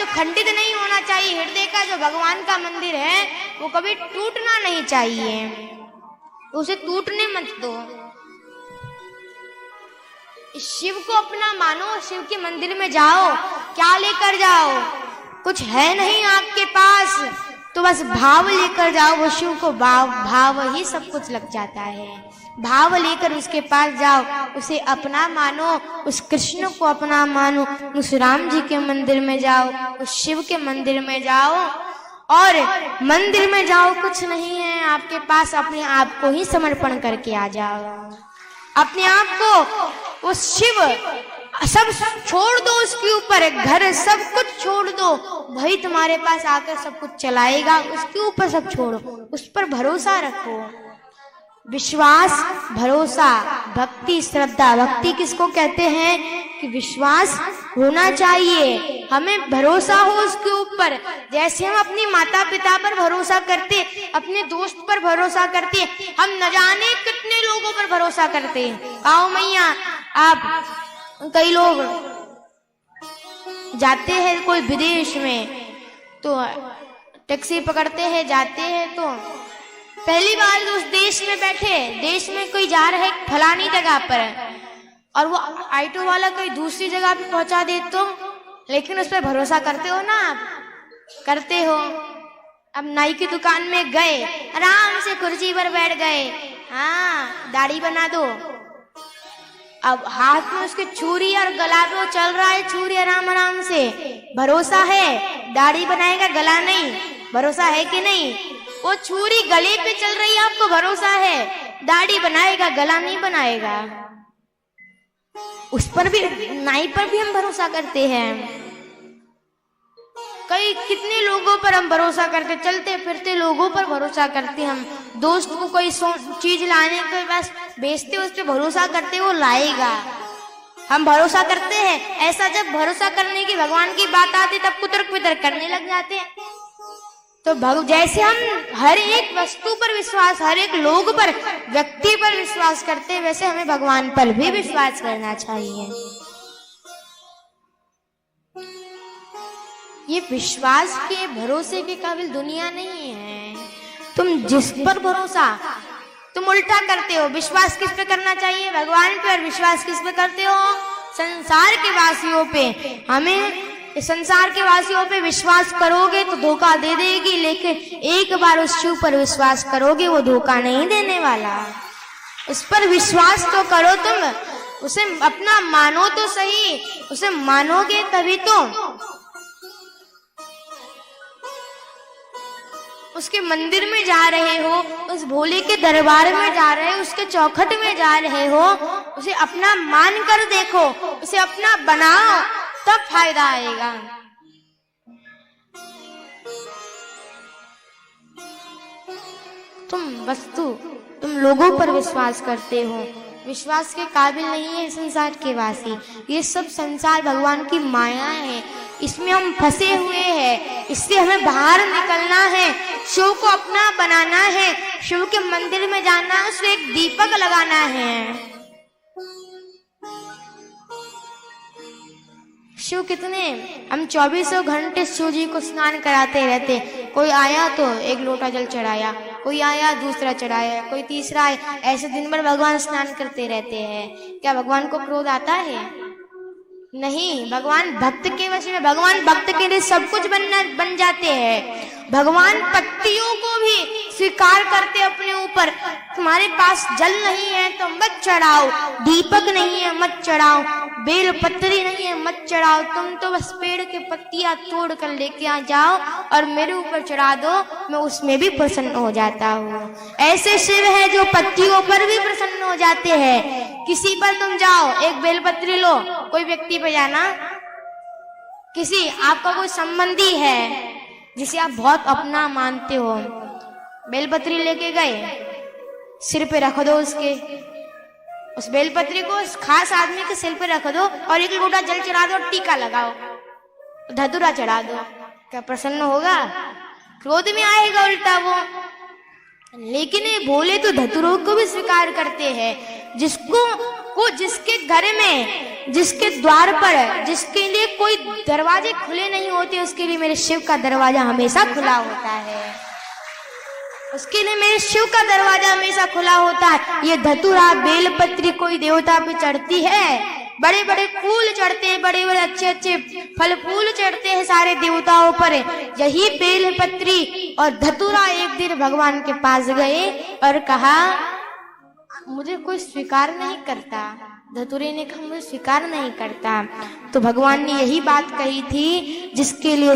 खंडित नहीं होना चाहिए। हृदय का जो भगवान का मंदिर है वो कभी टूटना नहीं चाहिए, उसे टूटने मत दो। शिव को अपना मानो, शिव के मंदिर में जाओ, क्या लेकर जाओ? कुछ है नहीं आपके पास तो बस भाव लेकर जाओ। वो शिव को भाव ही सब कुछ लग जाता है। भाव लेकर उसके पास जाओ, उसे अपना मानो, उस कृष्ण को अपना मानो। उस राम जी के मंदिर में जाओ, उस शिव के मंदिर में जाओ, और मंदिर में जाओ कुछ नहीं है आपके पास, अपने आप को ही समर्पण करके आ जाओ। अपने आप को उस शिव, सब छोड़ दो उसके ऊपर, घर सब कुछ छोड़ दो, वही तुम्हारे पास आकर सब कुछ चलाएगा। उसके ऊपर सब छोड़ो, उस पर भरोसा रखो। विश्वास, भरोसा, भक्ति, श्रद्धा। भक्ति किसको कहते हैं? कि विश्वास होना चाहिए, हमें भरोसा हो उसके ऊपर। जैसे हम अपनी माता पिता पर भरोसा करते, अपने दोस्त पर भरोसा करते, हम न जाने कितने लोगों पर भरोसा करते हैं। आओ मैया, आप कई लोग जाते हैं कोई विदेश में, तो टैक्सी पकड़ते हैं, जाते हैं, तो पहली बार उस देश में बैठे, देश में कोई जा रहा है फलानी जगह पर, और वो ऑटो वाला कोई दूसरी जगह पे पहुंचा दे, तो लेकिन उस पर भरोसा करते हो ना आप? करते हो। अब नाई की दुकान में गए, आराम से कुर्सी पर बैठ गए, हाँ दाढ़ी बना दो। अब हाथ में उसके छुरी और गला पे वो चल रहा है, छुरी आराम आराम से, भरोसा है दाढ़ी बनाएगा, गला नहीं। भरोसा है कि नहीं? वो छुरी गले पे चल रही है, आपको भरोसा है दाढ़ी बनाएगा, गला नहीं बनाएगा। उस पर भी, नाई पर भी हम भरोसा करते हैं। कई कितने लोगों पर हम भरोसा करते, चलते फिरते लोगों पर भरोसा करते। हम दोस्त को कोई चीज लाने के बस बेचते, उस पर भरोसा करते, वो लाएगा, हम भरोसा करते हैं। ऐसा जब भरोसा करने की भगवान की बात आती तब कुतर्क वितर्क करने लग जाते हैं। तो जैसे हम हर एक वस्तु पर विश्वास, हर एक लोग पर, व्यक्ति पर विश्वास करते हैं, वैसे हमें भगवान पर भी विश्वास करना चाहिए। ये विश्वास के, भरोसे के काबिल दुनिया नहीं है। तुम जिस पर भरोसा, तुम उल्टा करते हो। विश्वास किस पे करना चाहिए? भगवान पे। और विश्वास किस पे करते हो? संसार के वासियों पे। हमें संसार के वासियों पे विश्वास करोगे तो धोखा दे देगी, लेकिन एक बार उस शिव पर विश्वास करोगे, वो धोखा नहीं देने वाला। उस पर विश्वास तो करो तुम, उसे अपना मानो तो सही, उसे मानोगे तभी तो। उसके मंदिर में जा रहे हो, उस भोले के दरबार में जा रहे हो, उसके चौखट में जा रहे हो, उसे अपना मान कर देखो, उसे अपना बनाओ, तब फायदा आएगा। तुम लोगों पर विश्वास करते हो, विश्वास के काबिल नहीं है संसार के वासी। ये सब संसार भगवान की माया है, इसमें हम फंसे हुए हैं, इससे हमें बाहर निकलना है। शिव को अपना बनाना है, शिव के मंदिर में जाना, उसमें एक दीपक लगाना है। शिव कितने, हम 24 घंटे शिव जी को स्नान कराते रहते। कोई आया तो एक लोटा जल चढ़ाया, कोई आया दूसरा चढ़ाया, कोई तीसरा आया, ऐसे दिन भर भगवान स्नान करते रहते हैं। क्या भगवान को क्रोध आता है? नहीं। भगवान भक्त के वश में, भगवान भक्त के लिए सब कुछ बन जाते हैं। भगवान पत्तियों को भी स्वीकार करते अपने ऊपर। तुम्हारे पास जल नहीं है तो मत चढ़ाओ, दीपक नहीं है मत चढ़ाओ, बेल पत्री नहीं है मत चढ़ाओ, तुम तो बस पेड़ के पत्तियां तोड़ कर लेके आ जाओ और मेरे ऊपर चढ़ा दो, मैं उसमें भी प्रसन्न हो जाता हूँ। ऐसे शिव है जो पत्तियों पर भी प्रसन्न हो जाते हैं। किसी पर तुम जाओ, एक बेलपत्री लो, कोई व्यक्ति पे जाना, किसी आपका कोई संबंधी है जिसे आप बहुत अपना मानते हो, बेलपत्री लेके गए, सिर पे रख दो उसके, उस बेलपत्री को उस खास आदमी के सिर पे रख दो और एक लोटा जल चढ़ा दो और टीका लगाओ, धतूरा चढ़ा दो, क्या प्रसन्न होगा? क्रोध में आएगा उल्टा वो। लेकिन ये भोले तो धतूरों को भी स्वीकार करते हैं। जिसके घर में जिसके द्वार पर, जिसके लिए कोई दरवाजे खुले नहीं होते, उसके लिए मेरे शिव का दरवाजा हमेशा खुला होता है। उसके लिए मेरे शिव का दरवाजा हमेशा खुला होता है। ये धतूरा बेलपत्री कोई देवता पे चढ़ती है, बड़े बड़े फूल चढ़ते हैं, बड़े बड़े अच्छे अच्छे फल फूल चढ़ते हैं सारे देवताओं पर। यही बेलपत्री और धतूरा एक दिन भगवान के पास गए और कहा मुझे कोई स्वीकार नहीं करता। धतूरे ने कहा मुझे स्वीकार नहीं करता। तो भगवान ने यही बात कही थी, जिसके लिए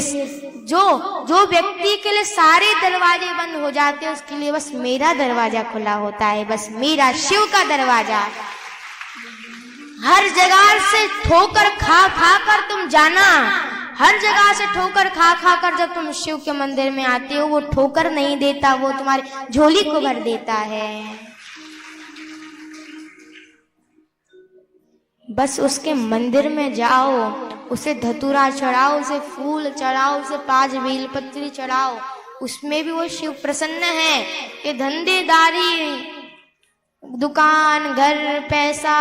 जो व्यक्ति के लिए सारे दरवाजे बंद हो जाते हैं, उसके लिए बस मेरा दरवाजा खुला होता है, बस मेरा शिव का दरवाजा। हर जगह से ठोकर खा खा कर तुम जाना, हर जगह से ठोकर खा खा कर जब तुम शिव के मंदिर में आते हो, वो ठोकर नहीं देता, वो तुम्हारी झोली को भर देता है। बस उसके मंदिर में जाओ, उसे धतूरा चढ़ाओ, उसे फूल चढ़ाओ, उसे 5 बेलपत्री चढ़ाओ, उसमें भी वो शिव प्रसन्न है। ये धंधेदारी, दुकान, घर, पैसा,